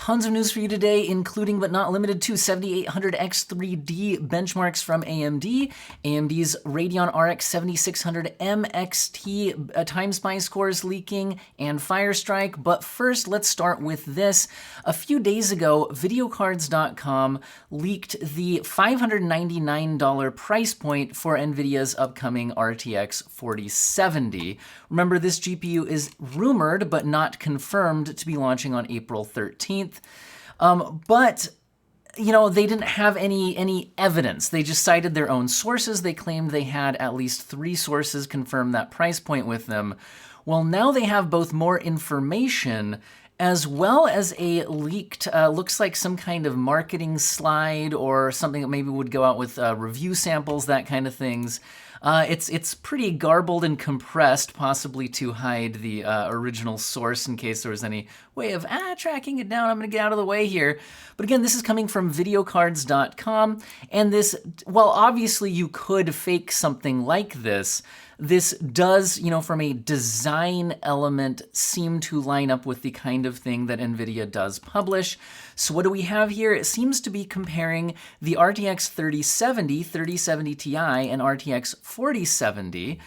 tons of news for you today, including but not limited to 7800 X3D benchmarks from AMD, AMD's Radeon RX 7600 MXT time spy scores leaking, and Firestrike. But first, let's start with this. A few days ago, videocards.com leaked the $599 price point for NVIDIA's upcoming RTX 4070. Remember, this GPU is rumored but not confirmed to be launching on April 13th. But you know, they didn't have any evidence. They just cited their own sources. They claimed they had at least 3 sources confirm that price point with them. Well, now they have both more information as well as a leaked, looks like some kind of marketing slide or something that maybe would go out with review samples, that kind of things. It's pretty garbled and compressed, possibly to hide the original source in case there was any way of tracking it down. I'm going to get out of the way here. But again, this is coming from videocards.com, and this, well, obviously you could fake something like this. This does, you know, from a design element, seem to line up with the kind of thing that NVIDIA does publish. So what do we have here? It seems to be comparing the RTX 3070, 3070 Ti, and RTX 4070,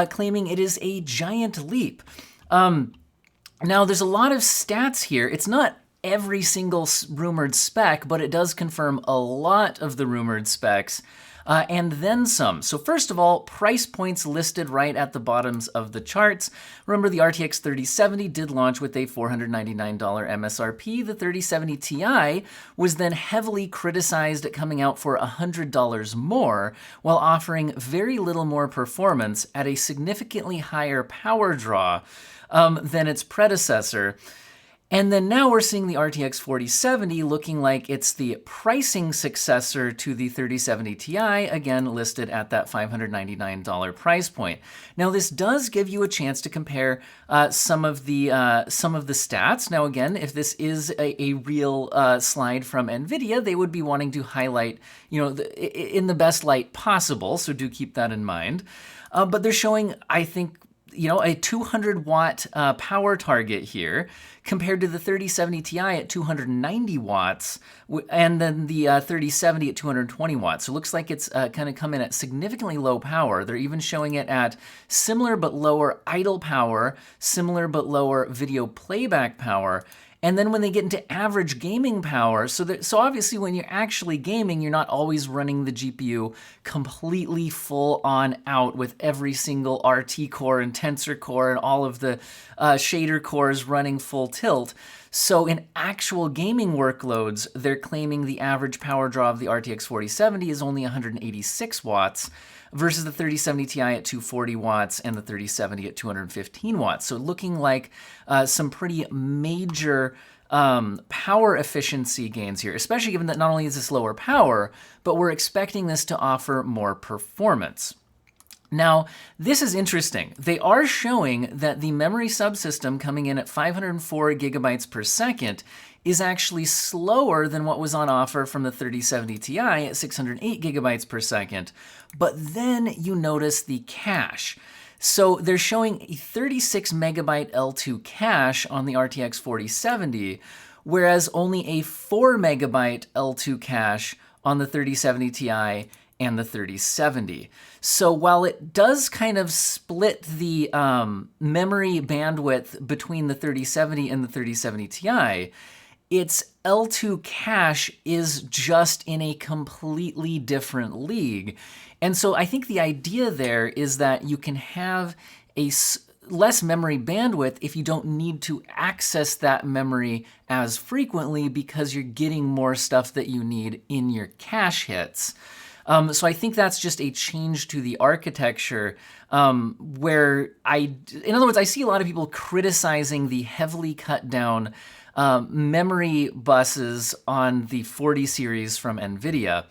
claiming it is a giant leap. Now, there's a lot of stats here. It's not every single rumored spec, but it does confirm a lot of the rumored specs. And then some. So first of all, price points listed right at the bottoms of the charts. Remember, the RTX 3070 did launch with a $499 MSRP. The 3070 Ti was then heavily criticized at coming out for $100 more, while offering very little more performance at a significantly higher power draw than its predecessor. And then now we're seeing the RTX 4070 looking like it's the pricing successor to the 3070 Ti, again listed at that $599 price point. Now this does give you a chance to compare some of the stats. Now again, if this is a real slide from NVIDIA, they would be wanting to highlight, you know, in the best light possible. So do keep that in mind. But they're showing, I think, you know, a 200 watt power target here compared to the 3070 Ti at 290 watts and then the 3070 at 220 watts. So it looks like it's kind of come in at significantly low power. They're even showing it at similar but lower idle power, similar but lower video playback power. And then when they get into average gaming power, so obviously when you're actually gaming, you're not always running the GPU completely full on out with every single RT core and tensor core and all of the shader cores running full tilt. So in actual gaming workloads, they're claiming the average power draw of the RTX 4070 is only 186 watts versus the 3070 Ti at 240 watts and the 3070 at 215 watts. So looking like some pretty major power efficiency gains here, especially given that not only is this lower power, but we're expecting this to offer more performance. Now, this is interesting. They are showing that the memory subsystem coming in at 504 gigabytes per second is actually slower than what was on offer from the 3070 Ti at 608 gigabytes per second. But then you notice the cache. So they're showing a 36 megabyte L2 cache on the RTX 4070, whereas only a 4 megabyte L2 cache on the 3070 Ti and the 3070. So while it does kind of split the memory bandwidth between the 3070 and the 3070 Ti, its L2 cache is just in a completely different league. And so I think the idea there is that you can have a less memory bandwidth if you don't need to access that memory as frequently because you're getting more stuff that you need in your cache hits. So I think that's just a change to the architecture where in other words, I see a lot of people criticizing the heavily cut down memory buses on the 40 series from NVIDIA.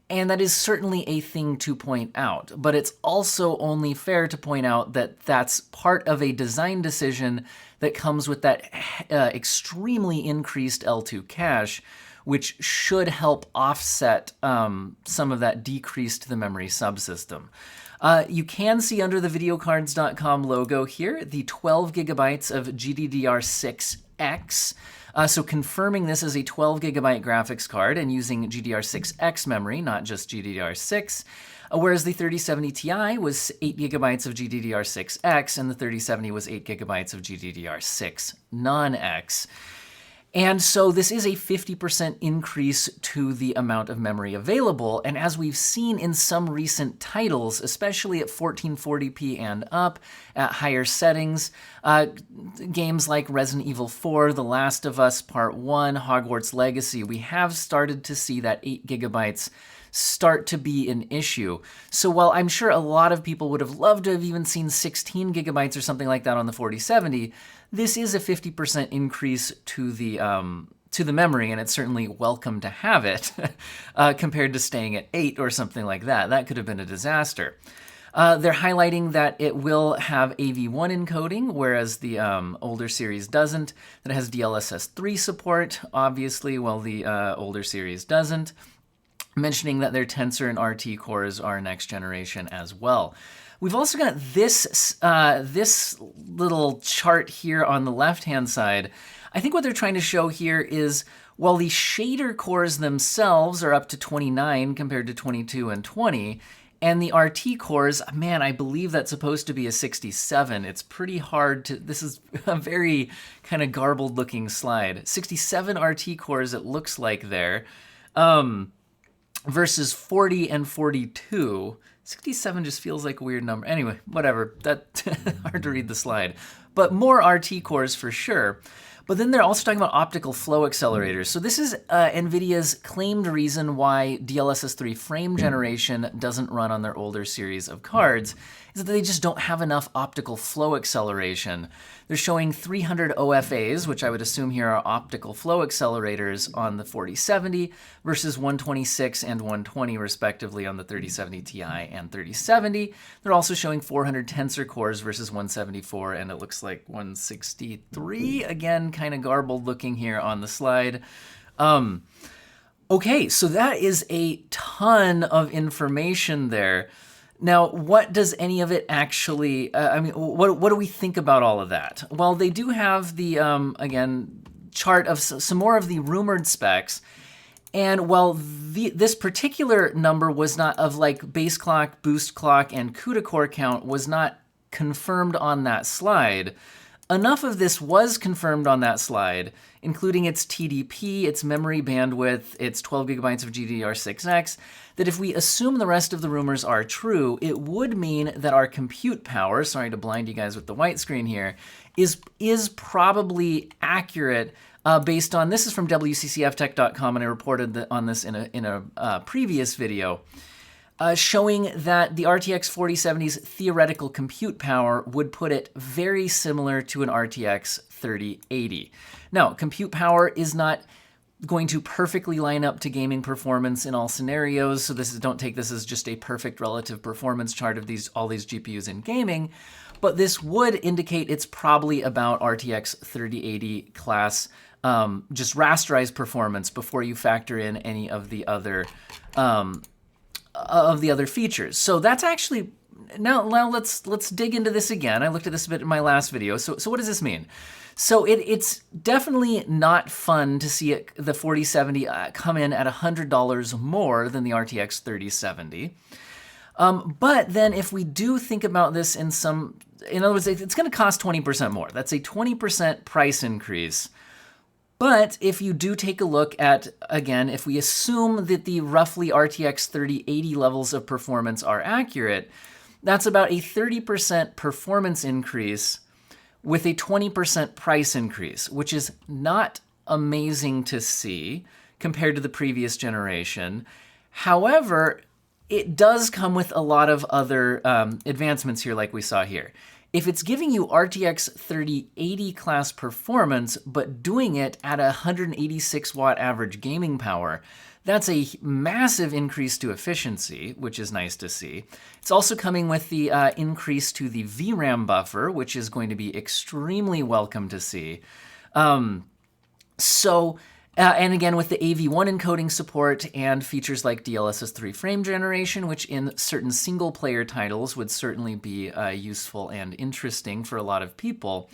And that is certainly a thing to point out, but it's also only fair to point out that that's part of a design decision that comes with that extremely increased L2 cache, which should help offset some of that decrease to the memory subsystem. You can see under the videocards.com logo here the 12 gigabytes of GDDR6X So confirming this as a 12 gigabyte graphics card and using GDDR6X memory, not just GDDR6. Whereas the 3070 Ti was 8 gigabytes of GDDR6X and the 3070 was 8 gigabytes of GDDR6 non-X. And so this is a 50% increase to the amount of memory available. And as we've seen in some recent titles, especially at 1440p and up, at higher settings, games like Resident Evil 4, The Last of Us Part 1, Hogwarts Legacy, we have started to see that 8 gigabytes start to be an issue. So while I'm sure a lot of people would have loved to have even seen 16 gigabytes or something like that on the 4070, this is a 50% increase to the memory, and it's certainly welcome to have it compared to staying at 8 or something like that. That could have been a disaster. They're highlighting that it will have AV1 encoding, whereas the older series doesn't. That it has DLSS 3 support, obviously, while the older series doesn't. Mentioning that their Tensor and RT cores are next generation as well. We've also got this little chart here on the left-hand side. I think what they're trying to show here is, while the shader cores themselves are up to 29 compared to 22 and 20, and the RT cores, man, I believe that's supposed to be a 67. It's pretty hard to, this is a very kind of garbled looking slide. 67 RT cores it looks like there. Versus 40 and 42. 67 just feels like a weird number. Anyway, whatever. That's hard to read the slide. But more RT cores for sure. But then they're also talking about optical flow accelerators. So this is NVIDIA's claimed reason why DLSS 3 frame generation doesn't run on their older series of cards, is that they just don't have enough optical flow acceleration. They're showing 300 OFAs, which I would assume here are optical flow accelerators on the 4070 versus 126 and 120 respectively on the 3070 Ti and 3070. They're also showing 400 tensor cores versus 174, and it looks like 163. Again, kind of garbled looking here on the slide. Okay, so that is a ton of information there. Now, what does any of it actually, what do we think about all of that? Well, they do have the, again, chart of some more of the rumored specs. And while this particular number was not of like base clock, boost clock, and CUDA core count was not confirmed on that slide, enough of this was confirmed on that slide, including its TDP, its memory bandwidth, its 12 gigabytes of GDDR6X, that if we assume the rest of the rumors are true, it would mean that our compute power, sorry to blind you guys with the white screen here, is probably accurate based on, this is from WCCFtech.com, and I reported on this in a previous video, showing that the RTX 4070's theoretical compute power would put it very similar to an RTX 3080. Now, compute power is not going to perfectly line up to gaming performance in all scenarios, so don't take this as just a perfect relative performance chart of all these GPUs in gaming, but this would indicate it's probably about RTX 3080 class, just rasterized performance before you factor in any of the other features. So that's actually, now let's dig into this again. I looked at this a bit in my last video. So what does this mean? So it's definitely not fun to see the 4070 come in at $100 more than the RTX 3070. But then if we do think about this in other words, it's going to cost 20% more. That's a 20% price increase. But if you do take a look at, again, if we assume that the roughly RTX 3080 levels of performance are accurate, that's about a 30% performance increase with a 20% price increase, which is not amazing to see compared to the previous generation. However, it does come with a lot of other advancements here like we saw here. If it's giving you RTX 3080 class performance, but doing it at 186 watt average gaming power, that's a massive increase to efficiency, which is nice to see. It's also coming with the increase to the VRAM buffer, which is going to be extremely welcome to see. And again, with the AV1 encoding support and features like DLSS 3 frame generation, which in certain single-player titles would certainly be useful and interesting for a lot of people,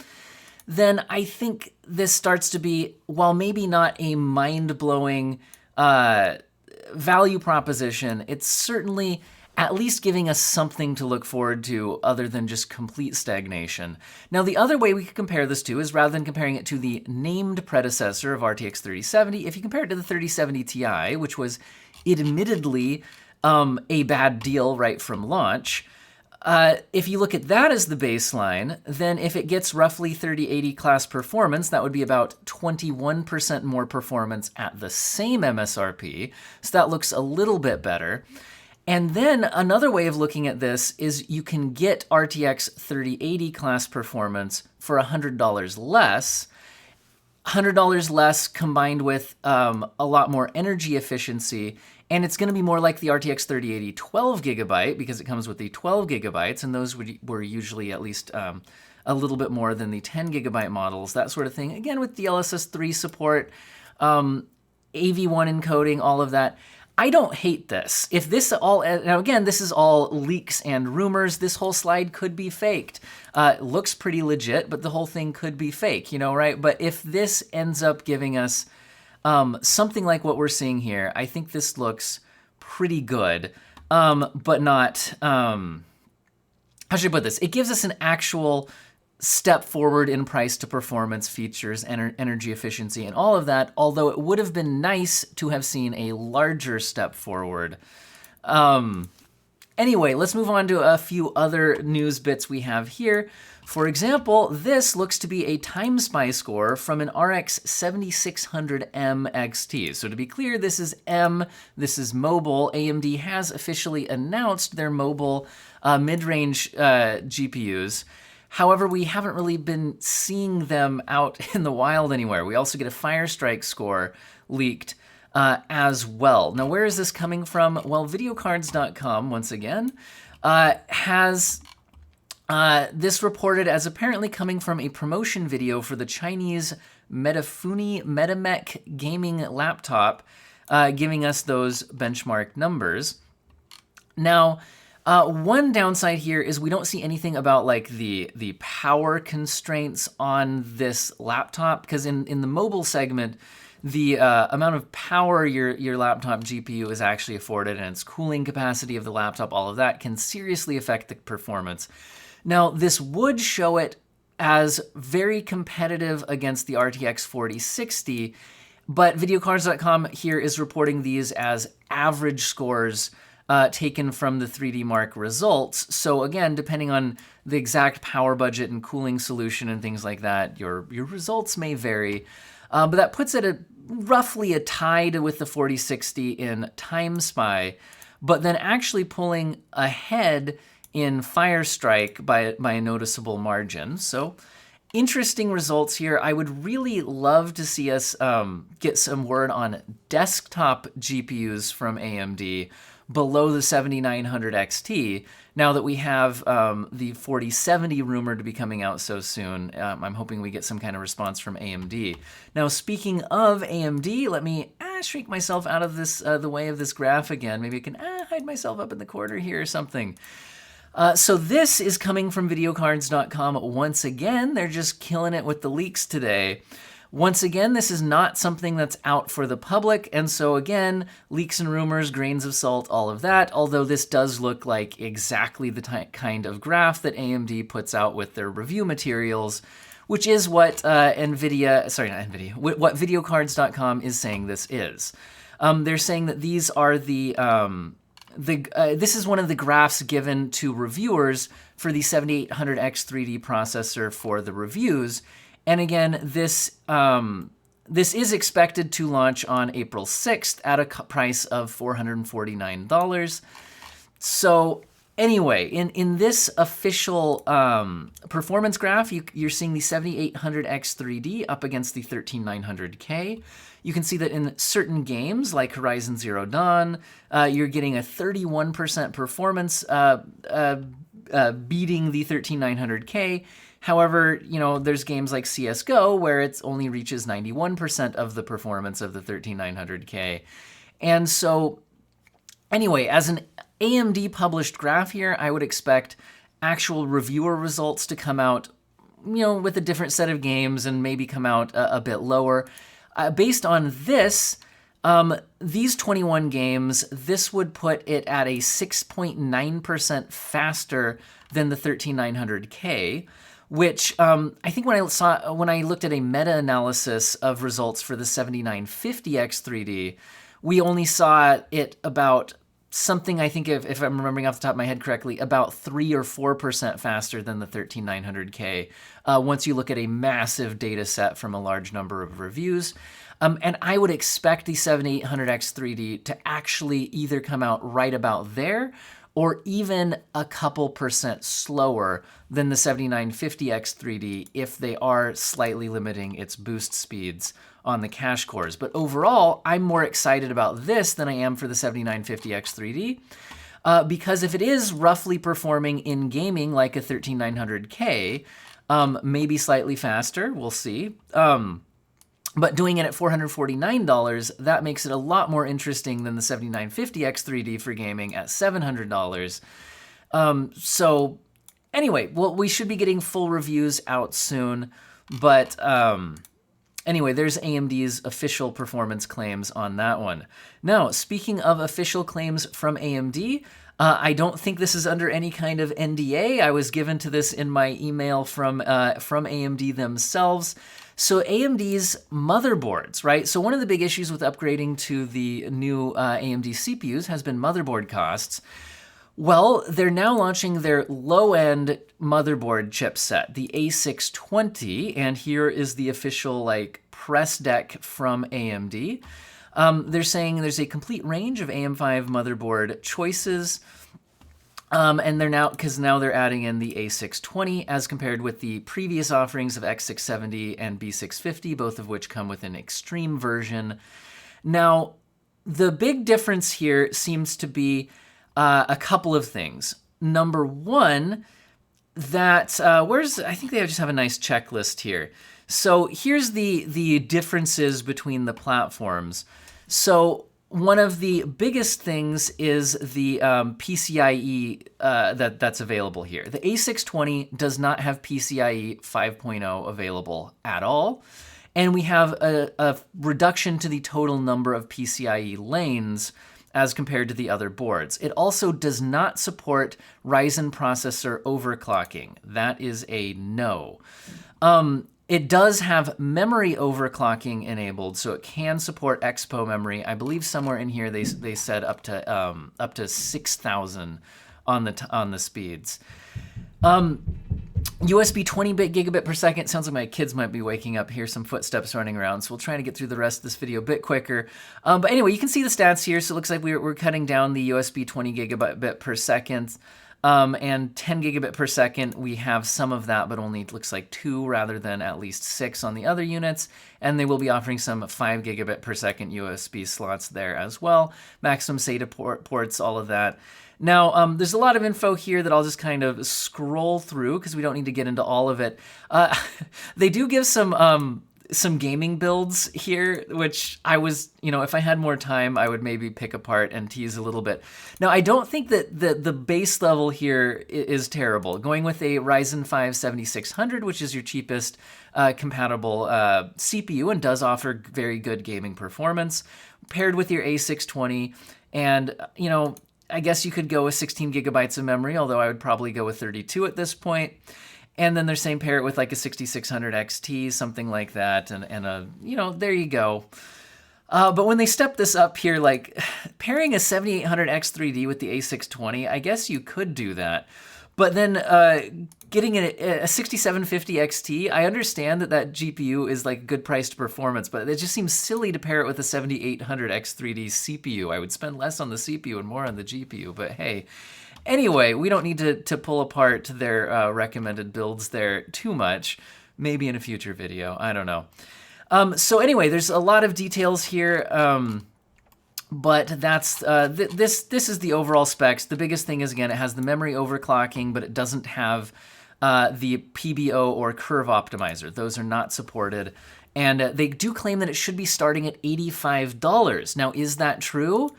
then I think this starts to be, while maybe not a mind-blowing value proposition, it's certainly at least giving us something to look forward to other than just complete stagnation. Now, the other way we could compare this to is, rather than comparing it to the named predecessor of RTX 3070, if you compare it to the 3070 Ti, which was admittedly a bad deal right from launch, if you look at that as the baseline, then if it gets roughly 3080 class performance, that would be about 21% more performance at the same MSRP. So that looks a little bit better. And then another way of looking at this is you can get RTX 3080 class performance for $100 less. $100 less combined with a lot more energy efficiency. And it's going to be more like the RTX 3080 12 gigabyte because it comes with the 12 gigabytes, and those were usually at least a little bit more than the 10 gigabyte models, that sort of thing. Again, with DLSS 3 support, AV1 encoding, all of that. I don't hate this. If this all, now again, this is all leaks and rumors. This whole slide could be faked. It looks pretty legit, but the whole thing could be fake, you know, right? But if this ends up giving us something like what we're seeing here, I think this looks pretty good, but not, how should I put this? It gives us an actual step forward in price to performance, features, energy efficiency, and all of that, although it would have been nice to have seen a larger step forward. Anyway, let's move on to a few other news bits we have here. For example, this looks to be a time spy score from an RX 7600M XT. So to be clear, this is M, this is mobile. AMD has officially announced their mobile mid-range GPUs. However, we haven't really been seeing them out in the wild anywhere. We also get a Firestrike score leaked as well. Now, where is this coming from? Well, videocards.com, once again, has this reported as apparently coming from a promotion video for the Chinese Metafuni MetaMech gaming laptop, giving us those benchmark numbers. Now, one downside here is we don't see anything about like the power constraints on this laptop, because in the mobile segment, the amount of power your laptop GPU is actually afforded and its cooling capacity of the laptop, all of that can seriously affect the performance. Now, this would show it as very competitive against the RTX 4060, but videocards.com here is reporting these as average scores taken from the 3D Mark results. So again, depending on the exact power budget and cooling solution and things like that, your results may vary. But that puts it at roughly a tied with the 4060 in Time Spy, but then actually pulling ahead in Firestrike by a noticeable margin. So interesting results here. I would really love to see us get some word on desktop GPUs from AMD below the 7900 XT, now that we have the 4070 rumored to be coming out so soon. I'm hoping we get some kind of response from AMD. Now, speaking of AMD, let me shrink myself out of this the way of this graph again. Maybe I can hide myself up in the corner here or something. So this is coming from videocards.com once again. They're just killing it with the leaks today. Once again, this is not something that's out for the public, and so again, leaks and rumors, grains of salt, all of that, although this does look like exactly the kind of graph that AMD puts out with their review materials, which is what what videocards.com is saying this is. They're saying that these are this is one of the graphs given to reviewers for the 7800 X3D processor for the reviews. And again, this is expected to launch on April 6th at a price of $449. So anyway, in this official performance graph, you're seeing the 7800 X3D up against the 13900K. You can see that in certain games like Horizon Zero Dawn, you're getting a 31% performance beating the 13900K. However, you know, there's games like CSGO where it only reaches 91% of the performance of the 13900K. And so, anyway, as an AMD published graph here, I would expect actual reviewer results to come out with a different set of games and maybe come out a bit lower. Based on this, these 21 games, this would put it at a 6.9% faster than the 13900K, which I think when I looked at a meta-analysis of results for the 7950 X3D, we only saw it about something, I think, if I'm remembering off the top of my head correctly, about 3 or 4% faster than the 13900K once you look at a massive data set from a large number of reviews. And I would expect the 7800 X3D to actually either come out right about there or even a couple percent slower than the 7950 X3D if they are slightly limiting its boost speeds on the cache cores. But overall, I'm more excited about this than I am for the 7950 X3D because if it is roughly performing in gaming like a 13900K, maybe slightly faster, we'll see. But doing it at $449, that makes it a lot more interesting than the 7950 X3D for gaming at $700. So anyway, well, we should be getting full reviews out soon. But anyway, there's AMD's official performance claims on that one. Now, speaking of official claims from AMD, I don't think this is under any kind of NDA. I was given to this in my email from AMD themselves. So AMD's motherboards, right? So one of the big issues with upgrading to the new AMD CPUs has been motherboard costs. Well, they're now launching their low-end motherboard chipset, the A620, and here is the official press deck from AMD. They're saying there's a complete range of AM5 motherboard choices. And they're now they're adding in the A620 as compared with the previous offerings of X670 and B650, both of which come with an extreme version. Now, the big difference here seems to be a couple of things. Number one, that I think they just have a nice checklist here. So here's the differences between the platforms. So one of the biggest things is the PCIe that's available here. The A620 does not have PCIe 5.0 available at all, and we have a reduction to the total number of PCIe lanes as compared to the other boards. It also does not support Ryzen processor overclocking. That is a no. It does have memory overclocking enabled, so it can support expo memory. I believe somewhere in here they said up to 6,000 on the speeds. USB 20 gigabit per second. Sounds like my kids might be waking up. Hear some footsteps running around, so we'll try to get through the rest of this video a bit quicker. But anyway, you can see the stats here. So it looks like we're cutting down the USB 20 gigabit per second. And 10 gigabit per second, we have some of that, but only it looks like 2 rather than at least 6 on the other units. And they will be offering some 5 gigabit per second USB slots there as well. Maximum SATA ports, all of that. Now, there's a lot of info here that I'll just kind of scroll through because we don't need to get into all of it. They do give some gaming builds here, which I was, if I had more time, I would maybe pick apart and tease a little bit. Now, I don't think that the base level here is terrible. Going with a Ryzen 5 7600, which is your cheapest compatible CPU and does offer very good gaming performance, paired with your A620, and, I guess you could go with 16 gigabytes of memory, although I would probably go with 32 at this point. And then they're saying pair it with like a 6600 XT, something like that, and a, there you go. But when they step this up here, like pairing a 7800 X3D with the A620, I guess you could do that. But then getting a 6750 XT, I understand that GPU is like good priced performance, but it just seems silly to pair it with a 7800 X3D CPU. I would spend less on the CPU and more on the GPU, but hey. Anyway, we don't need to pull apart their recommended builds there too much. Maybe in a future video, I don't know. So anyway, there's a lot of details here, but that's this is the overall specs. The biggest thing is, again, it has the memory overclocking, but it doesn't have the PBO or curve optimizer. Those are not supported. And they do claim that it should be starting at $85. Now, is that true?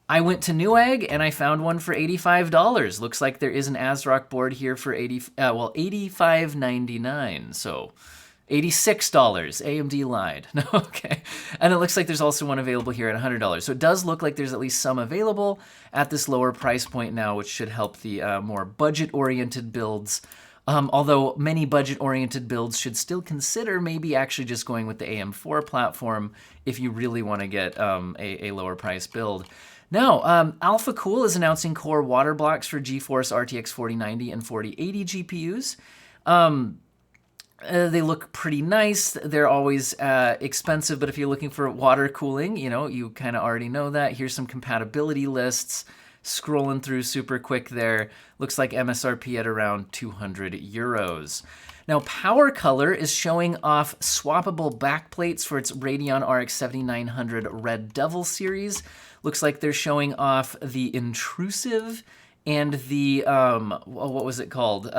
I went to Newegg and I found one for $85. Looks like there is an ASRock board here for $85.99. So $86. AMD lied. No, okay. And it looks like there's also one available here at $100. So it does look like there's at least some available at this lower price point now, which should help the more budget-oriented builds. Although many budget-oriented builds should still consider maybe actually just going with the AM4 platform if you really want to get a lower price build. Now, AlphaCool is announcing Core Waterblocks for GeForce RTX 4090 and 4080 GPUs. They look pretty nice. They're always expensive, but if you're looking for water cooling, you kind of already know that. Here's some compatibility lists. Scrolling through super quick there. Looks like MSRP at around 200 euros. Now, PowerColor is showing off swappable backplates for its Radeon RX 7900 Red Devil series. Looks like they're showing off the intrusive and the, what was it called?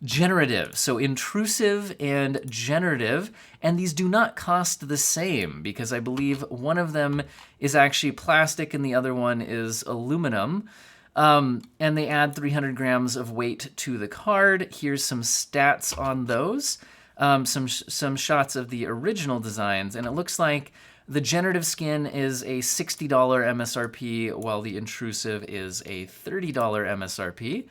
Generative. So intrusive and generative, and these do not cost the same because I believe one of them is actually plastic and the other one is aluminum. And they add 300 grams of weight to the card. Here's some stats on those. Some shots of the original designs, and it looks like the generative skin is a $60 MSRP, while the intrusive is a $30 MSRP.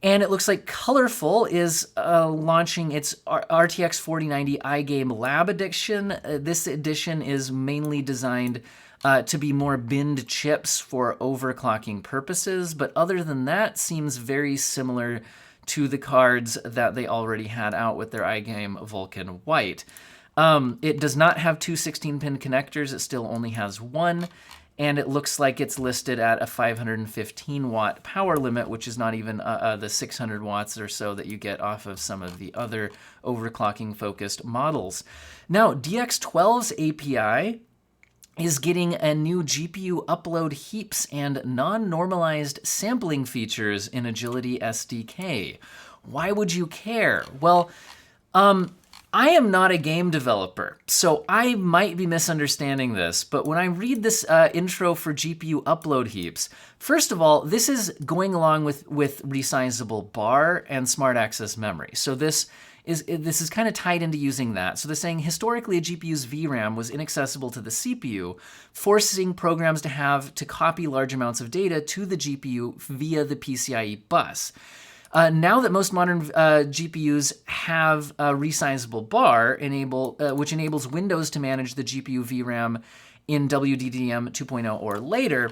And it looks like Colorful is launching its RTX 4090 iGame Lab Edition. This edition is mainly designed to be more binned chips for overclocking purposes, but other than that, seems very similar to the cards that they already had out with their iGame Vulcan White. It does not have two 16-pin connectors. It still only has one. And it looks like it's listed at a 515 watt power limit, which is not even the 600 watts or so that you get off of some of the other overclocking focused models. Now, DX12's API is getting a new GPU upload heaps and non-normalized sampling features in Agility SDK. Why would you care? Well, I am not a game developer, so I might be misunderstanding this, but when I read this intro for GPU upload heaps, first of all, this is going along with resizable bar and smart access memory. So this is kind of tied into using that. So they're saying historically a GPU's VRAM was inaccessible to the CPU, forcing programs to have to copy large amounts of data to the GPU via the PCIe bus. Now that most modern GPUs have a resizable bar, which enables Windows to manage the GPU VRAM in WDDM 2.0 or later,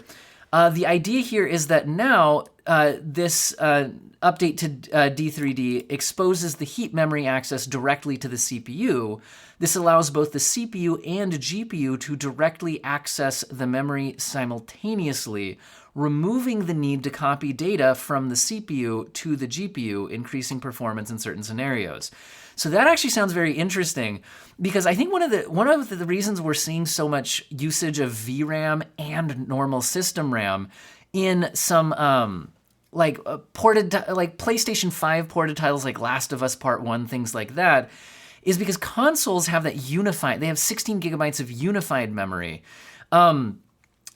the idea here is that now this update to D3D exposes the heap memory access directly to the CPU. This allows both the CPU and GPU to directly access the memory simultaneously, removing the need to copy data from the CPU to the GPU, increasing performance in certain scenarios. So that actually sounds very interesting because I think one of the reasons we're seeing so much usage of VRAM and normal system RAM in some ported like PlayStation 5 ported titles like Last of Us Part 1, things like that, is because consoles have that unified, they have 16 gigabytes of unified memory.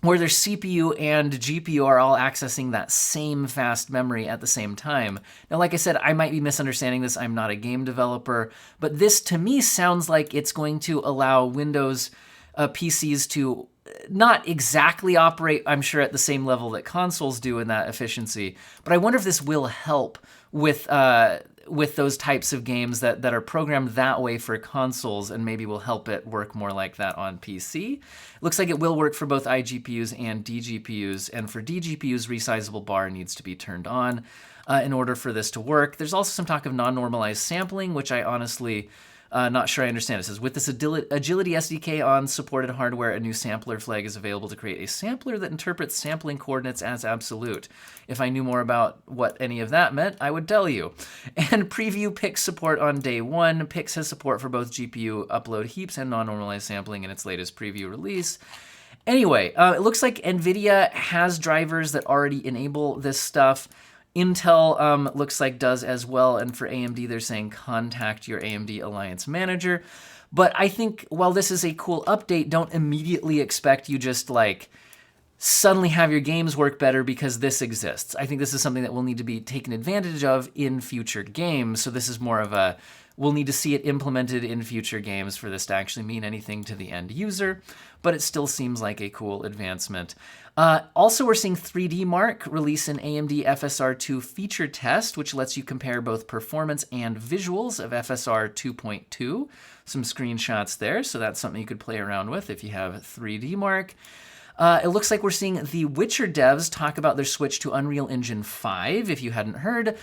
Where their CPU and GPU are all accessing that same fast memory at the same time. Now, like I said, I might be misunderstanding this. I'm not a game developer, but this to me sounds like it's going to allow Windows PCs to not exactly operate, I'm sure, at the same level that consoles do in that efficiency, but I wonder if this will help with those types of games that are programmed that way for consoles and maybe will help it work more like that on PC. Looks like it will work for both iGPUs and DGPUs, and for DGPUs, resizable bar needs to be turned on in order for this to work. There's also some talk of non-normalized sampling, which I honestly not sure I understand. It says, with this Agility SDK on supported hardware, a new sampler flag is available to create a sampler that interprets sampling coordinates as absolute. If I knew more about what any of that meant, I would tell you. And preview PIX support on day one. PIX has support for both GPU upload heaps and non-normalized sampling in its latest preview release. Anyway, it looks like NVIDIA has drivers that already enable this stuff. Intel looks like does as well, and for AMD, they're saying contact your AMD Alliance Manager. But I think while this is a cool update, don't immediately expect you just like suddenly have your games work better because this exists. I think this is something that will need to be taken advantage of in future games. So this is more of a, we'll need to see it implemented in future games for this to actually mean anything to the end user, but it still seems like a cool advancement. Also, we're seeing 3D Mark release an AMD FSR2 feature test, which lets you compare both performance and visuals of FSR 2.2. Some screenshots there, so that's something you could play around with if you have 3D Mark. It looks like we're seeing the Witcher devs talk about their switch to Unreal Engine 5. If you hadn't heard,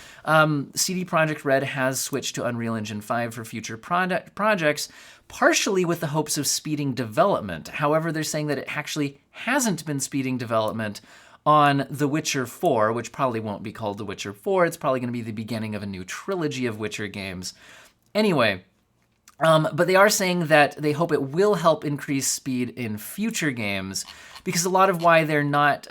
CD Projekt Red has switched to Unreal Engine 5 for future projects, partially with the hopes of speeding development. However, they're saying that it actually hasn't been speeding development on The Witcher 4, which probably won't be called The Witcher 4. It's probably going to be the beginning of a new trilogy of Witcher games. Anyway, but they are saying that they hope it will help increase speed in future games, because a lot of why they're not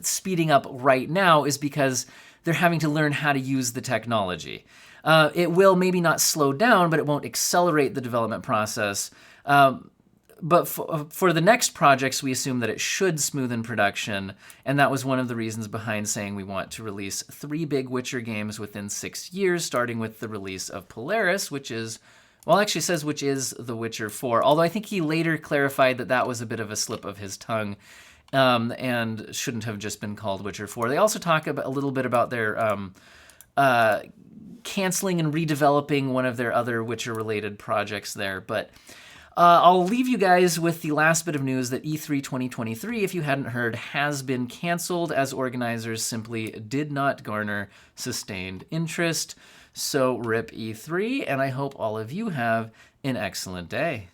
speeding up right now is because they're having to learn how to use the technology. It will maybe not slow down, but it won't accelerate the development process. But for the next projects, we assume that it should smoothen production, and that was one of the reasons behind saying we want to release 3 big Witcher games within 6 years, starting with the release of Polaris, which is, well, actually says which is The Witcher 4, although I think he later clarified that that was a bit of a slip of his tongue and shouldn't have just been called Witcher 4. They also talk a little bit about their canceling and redeveloping one of their other Witcher-related projects there, but I'll leave you guys with the last bit of news that E3 2023, if you hadn't heard, has been canceled as organizers simply did not garner sustained interest. So rip E3, and I hope all of you have an excellent day.